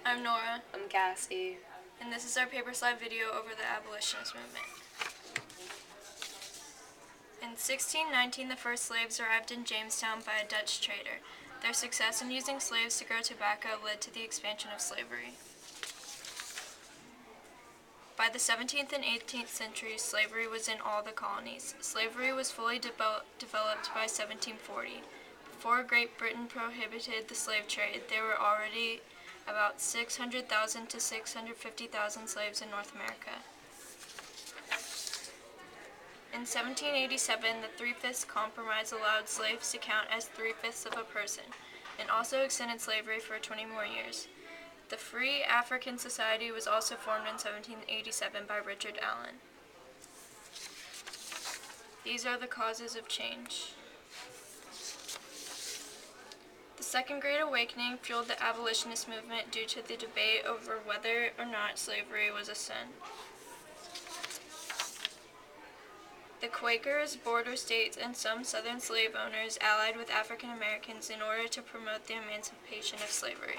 I'm Nora. I'm Cassie. And this is our paper slide video over the abolitionist movement. In 1619, the first slaves arrived in Jamestown by a Dutch trader. Their success in using slaves to grow tobacco led to the expansion of slavery. By the 17th and 18th centuries, slavery was in all the colonies. Slavery was fully developed by 1740. Before Great Britain prohibited the slave trade, there were already about 600,000 to 650,000 slaves in North America. In 1787, the Three-Fifths Compromise allowed slaves to count as three-fifths of a person, and also extended slavery for 20 more years. The Free African Society was also formed in 1787 by Richard Allen. These are the causes of change. The Second Great Awakening fueled the abolitionist movement due to the debate over whether or not slavery was a sin. The Quakers, border states, and some Southern slave owners allied with African Americans in order to promote the emancipation of slavery.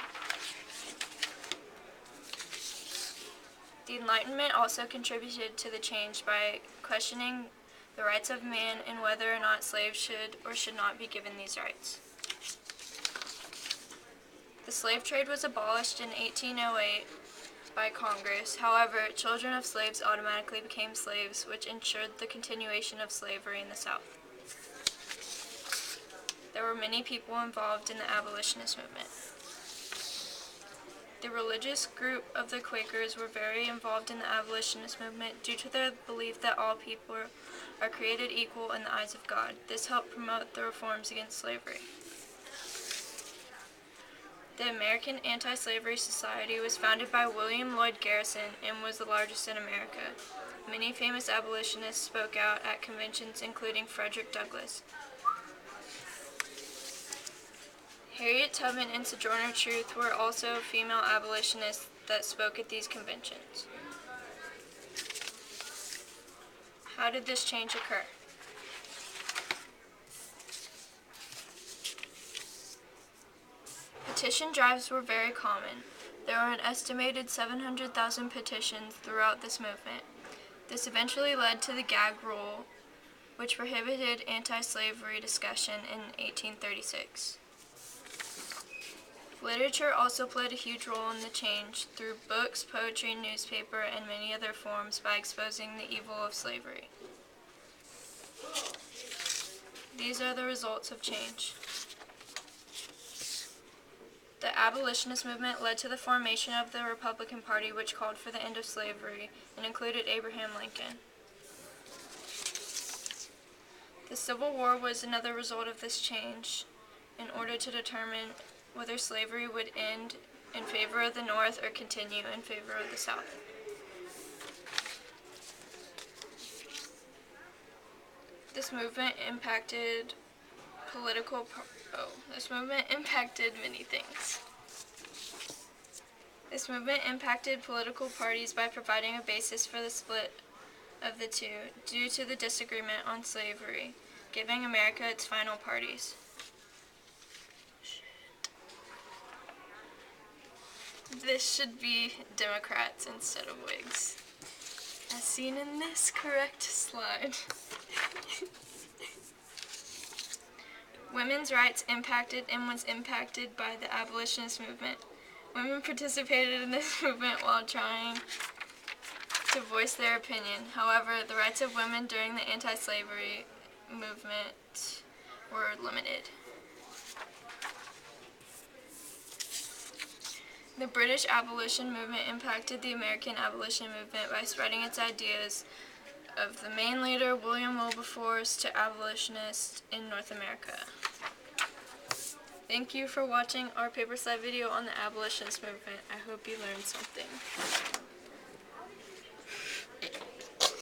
The Enlightenment also contributed to the change by questioning the rights of man and whether or not slaves should or should not be given these rights. The slave trade was abolished in 1808 by Congress. However, children of slaves automatically became slaves, which ensured the continuation of slavery in the South. There were many people involved in the abolitionist movement. The religious group of the Quakers were very involved in the abolitionist movement due to their belief that all people are created equal in the eyes of God. This helped promote the reforms against slavery. The American Anti-Slavery Society was founded by William Lloyd Garrison and was the largest in America. Many famous abolitionists spoke out at conventions, including Frederick Douglass. Harriet Tubman and Sojourner Truth were also female abolitionists that spoke at these conventions. How did this change occur? Petition drives were very common. There were an estimated 700,000 petitions throughout this movement. This eventually led to the gag rule, which prohibited anti-slavery discussion in 1836. Literature also played a huge role in the change through books, poetry, newspaper, and many other forms by exposing the evil of slavery. These are the results of change. The abolitionist movement led to the formation of the Republican Party, which called for the end of slavery and included Abraham Lincoln. The Civil War was another result of this change in order to determine whether slavery would end in favor of the North or continue in favor of the South. This movement impacted many things. This movement impacted political parties by providing a basis for the split of the two due to the disagreement on slavery, giving America its final parties. This should be Democrats instead of Whigs, as seen in this correct slide. Women's rights was impacted by the abolitionist movement. Women participated in this movement while trying to voice their opinion. However, the rights of women during the anti-slavery movement were limited. The British abolition movement impacted the American abolition movement by spreading its ideas of the main leader, William Wilberforce, to abolitionists in North America. Thank you for watching our paper slide video on the abolitionist movement. I hope you learned something.